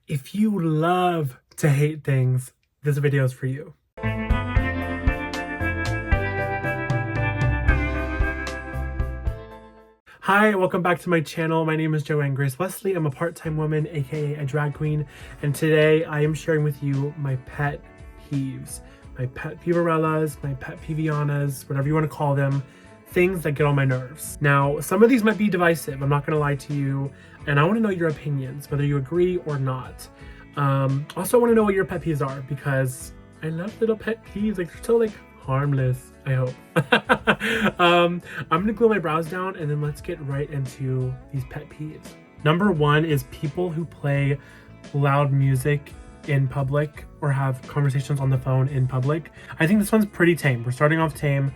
If you love to hate things, this video is for you. Hi, welcome back to my channel. My name is Joanne Wesley. I'm a part-time woman, aka a drag queen, and today I am sharing with you my pet peeves, my pet peeverellas, my pet peevianas, whatever you want to call them, things that get on my nerves. Now, some of these might be divisive, I'm not gonna lie to you, and I want to know your opinions, whether you agree or not. Also, I want to know what your pet peeves are, because I love little pet peeves. Like, they're so like harmless, I hope. I'm gonna glue my brows down and then let's get right into these pet peeves. Number one is people who play loud music in public or have conversations on the phone in public. I think this one's pretty tame. We're starting off tame.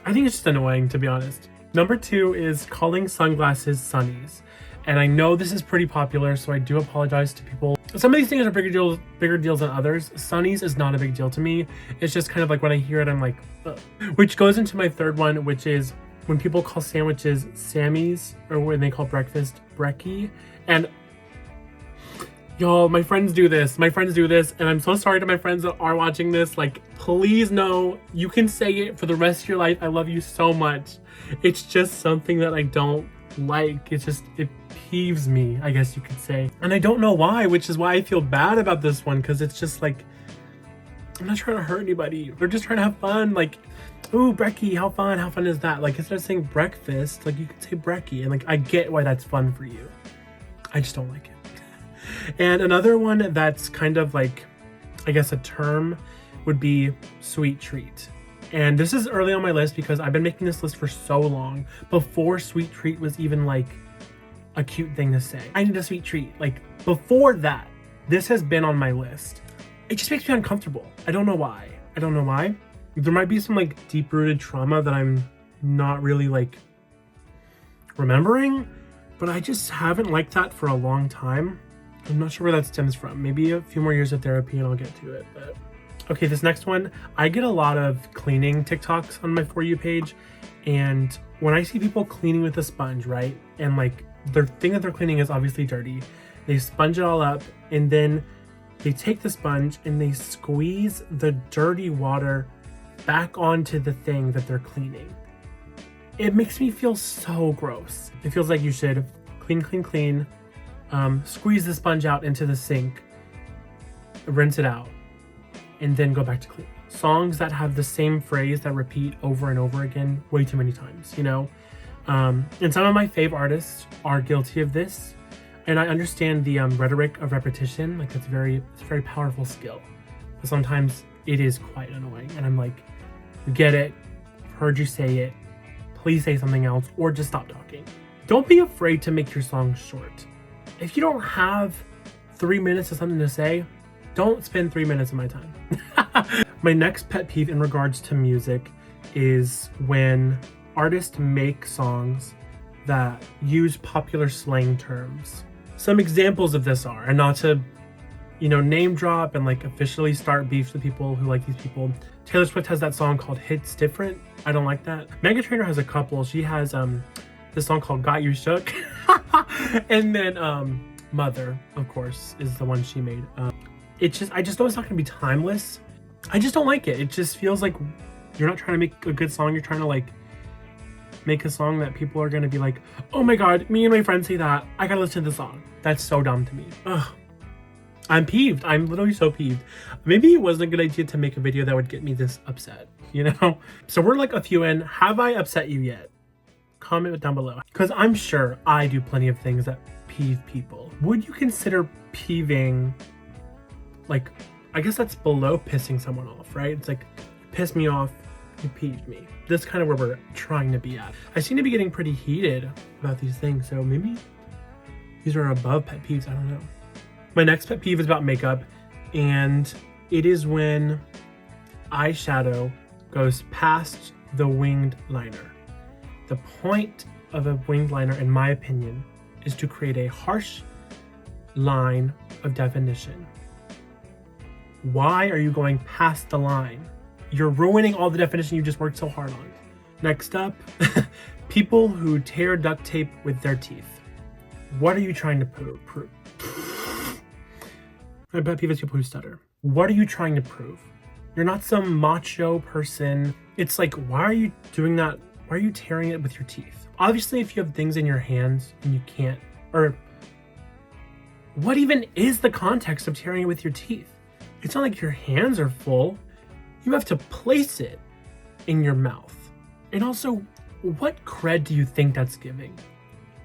I think it's just annoying, to be honest. Number two is calling sunglasses sunnies. And I know this is pretty popular, so I do apologize to people. Some of these things are bigger deals than others. Sunnies is not a big deal to me. It's just kind of like when I hear it, I'm like, ugh. Which goes into my third one, which is when people call sandwiches Sammys, or when they call breakfast brekkie. And y'all, my friends do this. And I'm so sorry to my friends that are watching this. Like, please know, you can say it for the rest of your life. I love you so much. It's just something that I don't like. It peeves me, I guess you could say. And I don't know why, which is why I feel bad about this one, because it's just like, I'm not trying to hurt anybody. They're just trying to have fun. Like, ooh, brekkie, how fun is that? Like, instead of saying breakfast, like, you could say brekkie. And like, I get why that's fun for you. I just don't like it. And another one that's kind of like, I guess a term would be sweet treat. And this is early on my list because I've been making this list for so long, before sweet treat was even like a cute thing to say. I need a sweet treat. Like, before that, this has been on my list. It just makes me uncomfortable. I don't know why. There might be some like deep-rooted trauma that I'm not really like remembering, but I just haven't liked that for a long time. I'm not sure where that stems from. Maybe a few more years of therapy and I'll get to it, but okay, this next one, I get a lot of cleaning TikToks on my For You page, and when I see people cleaning with a sponge, right, and like their thing that they're cleaning is obviously dirty, they sponge it all up, and then they take the sponge and they squeeze the dirty water back onto the thing that they're cleaning. It makes me feel so gross. It feels like you should clean, squeeze the sponge out into the sink, rinse it out, and then go back to clean. Songs that have the same phrase that repeat over and over again way too many times, you know? And some of my fave artists are guilty of this, and I understand the rhetoric of repetition. Like, it's a very powerful skill, but sometimes it is quite annoying, and I'm like, get it, heard you say it, please say something else, or just stop talking. Don't be afraid to make your song short. If you don't have 3 minutes of something to say, don't spend 3 minutes of my time. My next pet peeve in regards to music is when artists make songs that use popular slang terms. Some examples of this are, and not to, name drop and like officially start beefs with people who like these people. Taylor Swift has that song called Hits Different. I don't like that. Meghan Trainor has a couple. She has this song called Got You Shook. And then Mother, of course, is the one she made. I just know it's not gonna be timeless. I just don't like it. It just feels like you're not trying to make a good song. You're trying to like make a song that people are gonna be like, oh my god, me and my friends say that, I gotta listen to the song. That's so dumb to me. Ugh. I'm peeved. I'm literally so peeved. Maybe it wasn't a good idea to make a video that would get me this upset, So we're like a few in. Have I upset you yet? Comment down below, because I'm sure I do plenty of things that peeve people. Would you consider peeving, like, I guess that's below pissing someone off, right? It's like, you pissed me off, you peeved me. That's kind of where we're trying to be at. I seem to be getting pretty heated about these things, so maybe these are above pet peeves, I don't know. My next pet peeve is about makeup, and it is when eyeshadow goes past the winged liner. The point of a winged liner, in my opinion, is to create a harsh line of definition. Why are you going past the line? You're ruining all the definition you just worked so hard on. Next up, people who tear duct tape with their teeth. What are you trying to prove? My pet peeve is people who stutter. What are you trying to prove? You're not some macho person. It's like, why are you doing that? Why are you tearing it with your teeth? Obviously, if you have things in your hands and you can't, or what even is the context of tearing it with your teeth? It's not like your hands are full. You have to place it in your mouth. And also, what cred do you think that's giving?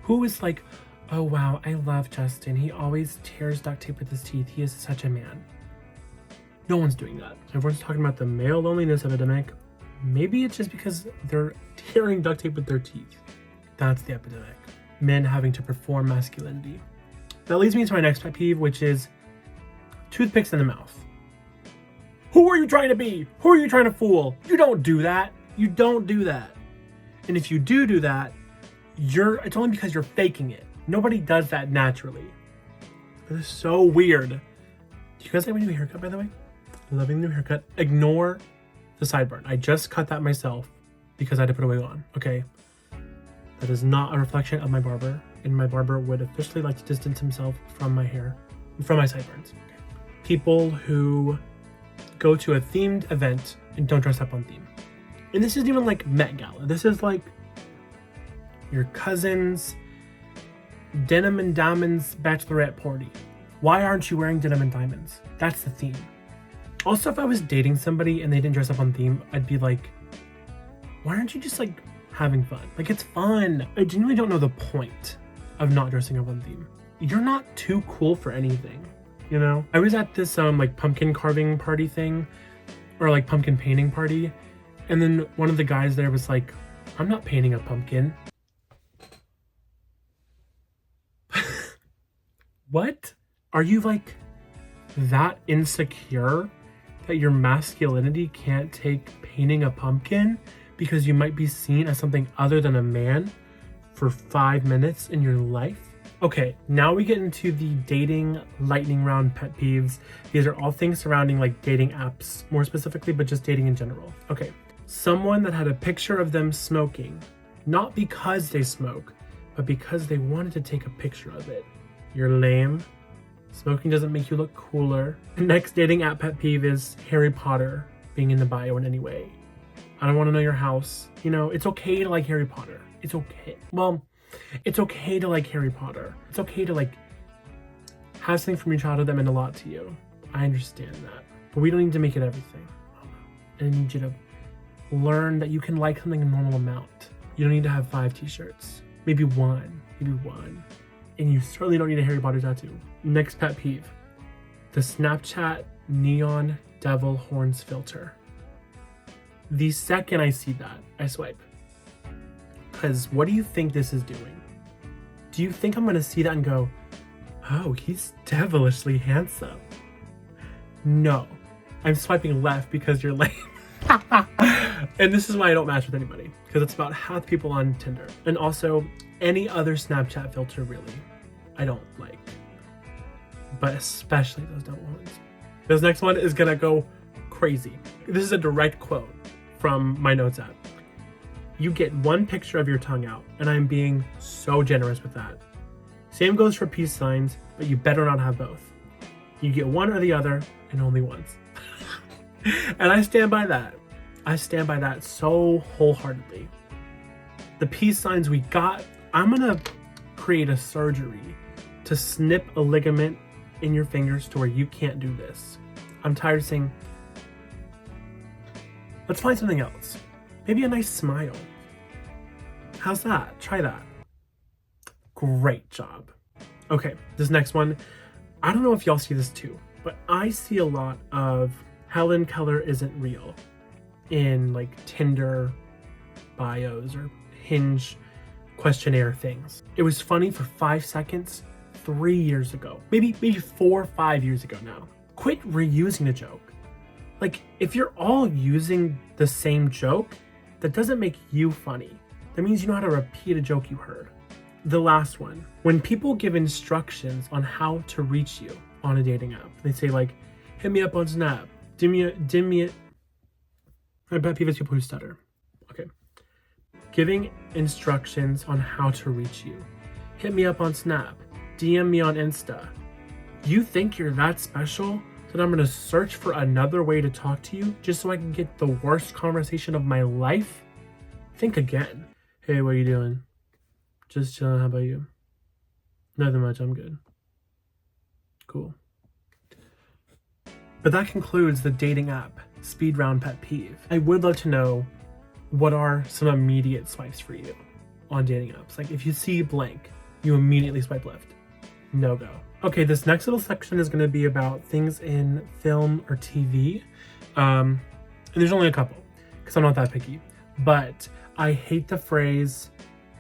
Who is like, oh wow, I love Justin. He always tears duct tape with his teeth. He is such a man. No one's doing that. Everyone's talking about the male loneliness epidemic. Maybe it's just because they're tearing duct tape with their teeth. That's the epidemic. Men having to perform masculinity. That leads me to my next pet peeve, which is toothpicks in the mouth. Who are you trying to be? Who are you trying to fool? You don't do that. You don't do that. And if you do that, it's only because you're faking it. Nobody does that naturally. It is so weird. Do you guys like my new haircut, by the way? Loving the new haircut. Ignore the sideburn. I just cut that myself because I had to put a wig on. Okay. That is not a reflection of my barber, and my barber would officially like to distance himself from my hair, from my sideburns. Okay. People who go to a themed event and don't dress up on theme. And this isn't even like Met Gala. This is like your cousin's denim and diamonds bachelorette party. Why aren't you wearing denim and diamonds? That's the theme. Also, if I was dating somebody and they didn't dress up on theme, I'd be like, why aren't you just like having fun? Like, it's fun. I genuinely don't know the point of not dressing up on theme. You're not too cool for anything, you know? I was at this like pumpkin carving party thing, or like pumpkin painting party, and then one of the guys there was like, I'm not painting a pumpkin. What? Are you like that insecure that your masculinity can't take painting a pumpkin because you might be seen as something other than a man for 5 minutes in your life? Okay, now we get into the dating lightning round pet peeves. These are all things surrounding like dating apps, more specifically, but just dating in general. Okay, someone that had a picture of them smoking, not because they smoke, but because they wanted to take a picture of it. You're lame. Smoking doesn't make you look cooler. The next dating app pet peeve is Harry Potter being in the bio in any way. I don't want to know your house. You know, it's okay to like Harry Potter. It's okay. Well, it's okay to like Harry Potter. It's okay to like have something from your childhood that meant a lot to you. I understand that. But we don't need to make it everything. And I need you to learn that you can like something a normal amount. You don't need to have 5 t-shirts. Maybe one. And you certainly don't need a Harry Potter tattoo. Next pet peeve. The Snapchat neon devil horns filter. The second I see that, I swipe. Because what do you think this is doing? Do you think I'm going to see that and go, oh, he's devilishly handsome? No. I'm swiping left because you're lame. And this is why I don't match with anybody. Because it's about half the people on Tinder. And also, any other Snapchat filter, really, I don't like. But especially those double horns. This next one is going to go crazy. This is a direct quote from my notes app. You get one picture of your tongue out, and I'm being so generous with that. Same goes for peace signs, but you better not have both. You get one or the other, and only once. And I stand by that. I stand by that so wholeheartedly. The peace signs we got, I'm gonna create a surgery to snip a ligament in your fingers to where you can't do this. I'm tired of saying, let's find something else. Maybe a nice smile. How's that? Try that. Great job. Okay, this next one, I don't know if y'all see this too, but I see a lot of Helen Keller isn't real in like Tinder bios or Hinge questionnaire things. It was funny for 5 seconds 3 years ago, maybe 4 or 5 years ago now. Quit reusing a joke. Like, if you're all using the same joke, that doesn't make you funny. That means you know how to repeat a joke you heard. The last one, when people give instructions on how to reach you on a dating app, they say like, hit me up on Snap, dim me. I bet people who stutter. Okay. Giving instructions on how to reach you. Hit me up on Snap, DM me on Insta. You think you're that special that I'm gonna search for another way to talk to you just so I can get the worst conversation of my life? Think again. Hey, what are you doing? Just chilling. How about you? Nothing much. I'm good. Cool. But that concludes the dating app speed round pet peeve. I would love to know, what are some immediate swipes for you on dating apps? Like if you see blank, you immediately swipe left. No go. Okay, this next little section is going to be about things in film or TV. And there's only a couple because I'm not that picky. But I hate the phrase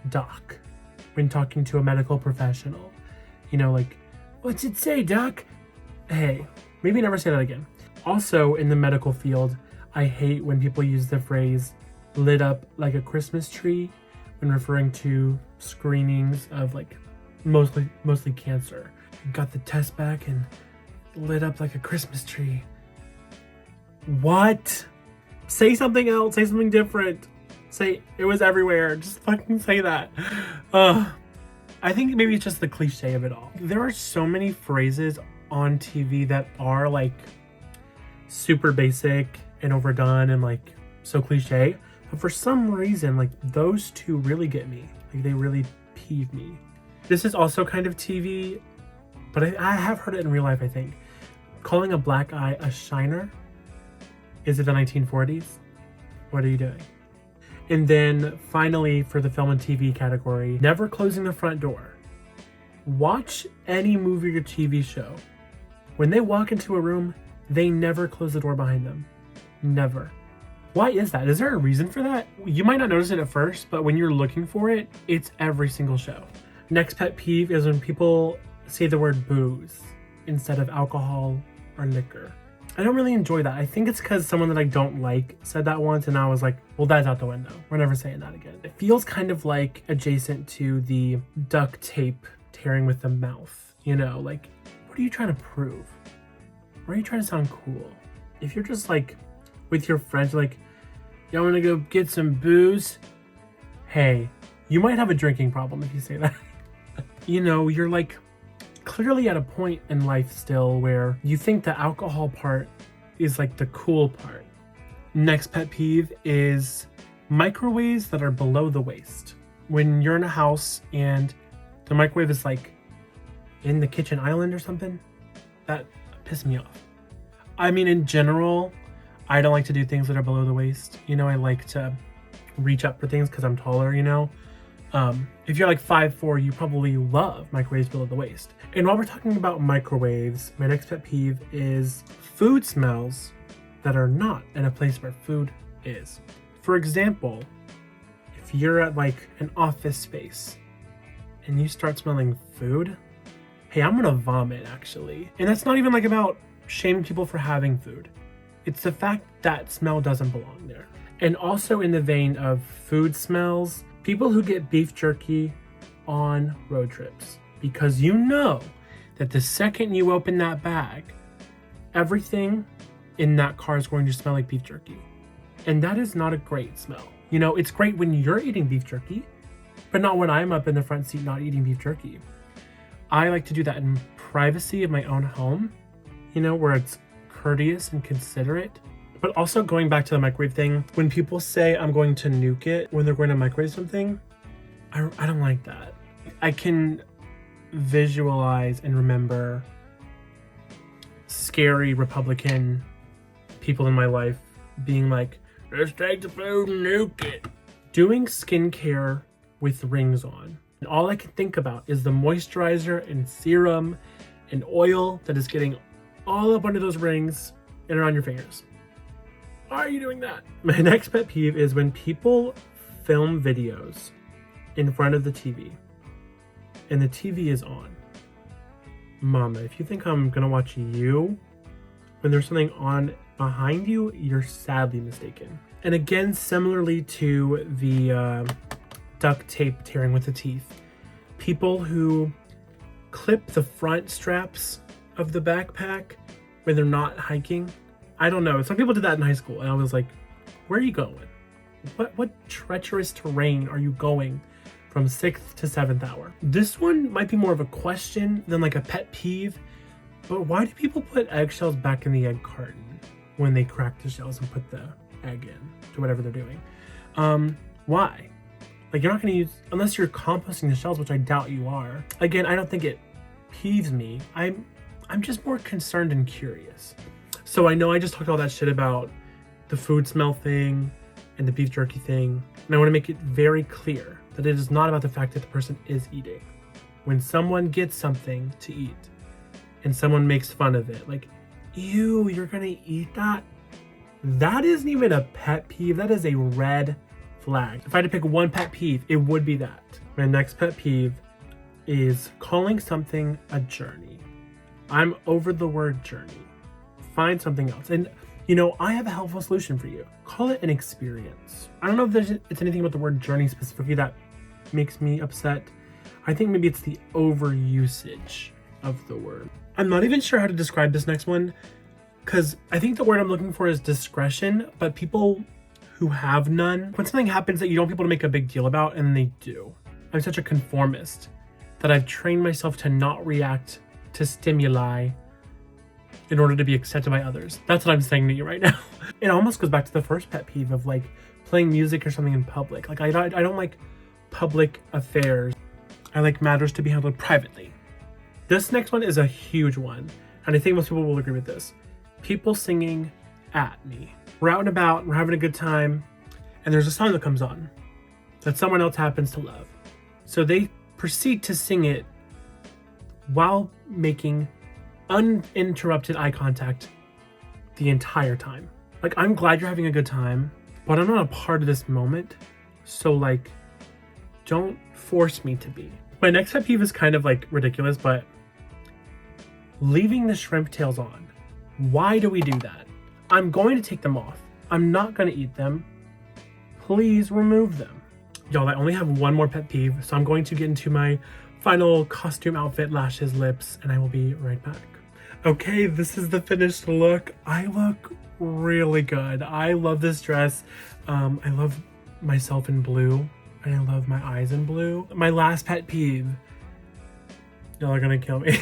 doc when talking to a medical professional. You know, like, what's it say, doc? Hey, maybe never say that again. Also, in the medical field, I hate when people use the phrase lit up like a Christmas tree when referring to screenings of like mostly cancer. Got the test back and lit up like a Christmas tree. What? Say something else. Say something different. Say it was everywhere. Just fucking say that. I think maybe it's just the cliche of it all. There are so many phrases on TV that are like super basic and overdone and like so cliche. But for some reason, like those two really get me. Like they really peeve me. This is also kind of TV, but I have heard it in real life, I think. Calling a black eye a shiner. Is it the 1940s? What are you doing? And then finally, for the film and TV category, never closing the front door. Watch any movie or TV show. When they walk into a room, they never close the door behind them. Never. Why is that? Is there a reason for that? You might not notice it at first, but when you're looking for it, it's every single show. Next pet peeve is when people say the word booze instead of alcohol or liquor. I don't really enjoy that. I think it's because someone that I don't like said that once and I was like, well, that's out the window. We're never saying that again. It feels kind of like adjacent to the duct tape tearing with the mouth. You know, like, what are you trying to prove? Or are you trying to sound cool? If you're just like with your friends, like, y'all wanna go get some booze? Hey, you might have a drinking problem if you say that. You know, you're like clearly at a point in life still where you think the alcohol part is like the cool part. Next pet peeve is microwaves that are below the waist. When you're in a house and the microwave is like in the kitchen island or something, that pisses me off. I mean, in general, I don't like to do things that are below the waist. You know, I like to reach up for things because I'm taller, you know. If you're like 5'4", you probably love microwaves below the waist. And while we're talking about microwaves, my next pet peeve is food smells that are not in a place where food is. For example, if you're at like an office space and you start smelling food, hey, I'm gonna vomit actually. And that's not even like about shaming people for having food. It's the fact that smell doesn't belong there. And also in the vein of food smells, people who get beef jerky on road trips, because you know that the second you open that bag, everything in that car is going to smell like beef jerky. And that is not a great smell. You know, it's great when you're eating beef jerky, but not when I'm up in the front seat not eating beef jerky. I like to do that in privacy of my own home, you know, where it's courteous and considerate. But also going back to the microwave thing, when people say I'm going to nuke it when they're going to microwave something, I don't like that. I can visualize and remember scary Republican people in my life being like, let's take the food and nuke it. Doing skincare with rings on. And all I can think about is the moisturizer and serum and oil that is getting all up under those rings and around your fingers. Why are you doing that? My next pet peeve is when people film videos in front of the TV and the TV is on. Mama, if you think I'm gonna watch you when there's something on behind you, you're sadly mistaken. And again, similarly to the duct tape tearing with the teeth, people who clip the front straps of the backpack when they're not hiking. I don't know. Some people did that in high school, and I was like, where are you going? What treacherous terrain are you going from 6th to 7th hour? This one might be more of a question than like a pet peeve, But why do people put eggshells back in the egg carton when they crack the shells and put the egg in to whatever they're doing? Why? Like, you're not gonna use, unless you're composting the shells, which I doubt you are. Again, I don't think it peeves me. I'm just more concerned and curious. So I know I just talked all that shit about the food smell thing and the beef jerky thing. And I want to make it very clear that it is not about the fact that the person is eating. When someone gets something to eat and someone makes fun of it, like, ew, you're gonna eat that? That isn't even a pet peeve. That is a red flag. If I had to pick one pet peeve, it would be that. My next pet peeve is calling something a journey. I'm over the word journey. Find something else. And you know, I have a helpful solution for you. Call it an experience. I don't know if it's anything about the word journey specifically that makes me upset. I think maybe it's the overusage of the word. I'm not even sure how to describe this next one, because I think the word I'm looking for is discretion, but people who have none, when something happens that you don't want people to make a big deal about, and they do. I'm such a conformist that I've trained myself to not react to stimuli in order to be accepted by others. That's what I'm saying to you right now. It almost goes back to the first pet peeve of like playing music or something in public. Like I don't like public affairs. I like matters to be handled privately. This next one is a huge one, and I think most people will agree with this. People singing at me. We're out and about, we're having a good time, and there's a song that comes on that someone else happens to love. So they proceed to sing it while making uninterrupted eye contact the entire time. Like, I'm glad you're having a good time, but I'm not a part of this moment. So like, don't force me to be. My next pet peeve is kind of like ridiculous, but leaving the shrimp tails on. Why do we do that? I'm going to take them off. I'm not going to eat them. Please remove them. Y'all, I only have one more pet peeve, so I'm going to get into my final costume outfit, lashes, lips, and I will be right back. Okay, this is the finished look. I look really good. I love this dress. I love myself in blue, and I love my eyes in blue. My last pet peeve, y'all are gonna kill me,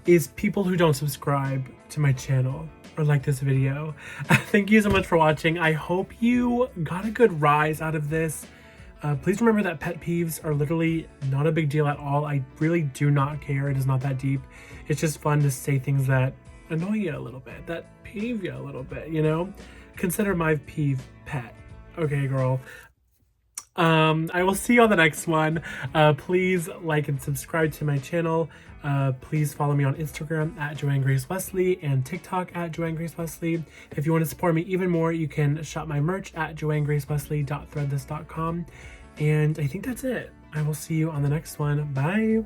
is people who don't subscribe to my channel or like this video. Thank you so much for watching. I hope you got a good rise out of this. Please remember that pet peeves are literally not a big deal at all. I really do not care. It is not that deep. It's just fun to say things that annoy you a little bit, that peeve you a little bit, you know? Consider my peeve pet. Okay, girl. I will see you on the next one. Please like and subscribe to my channel. Please follow me on Instagram at Joanne Grace Wesley and TikTok at Joanne Grace Wesley. If you want to support me even more, you can shop my merch at joannegracewesley.threadless.com. And I think that's it. I will see you on the next one. Bye.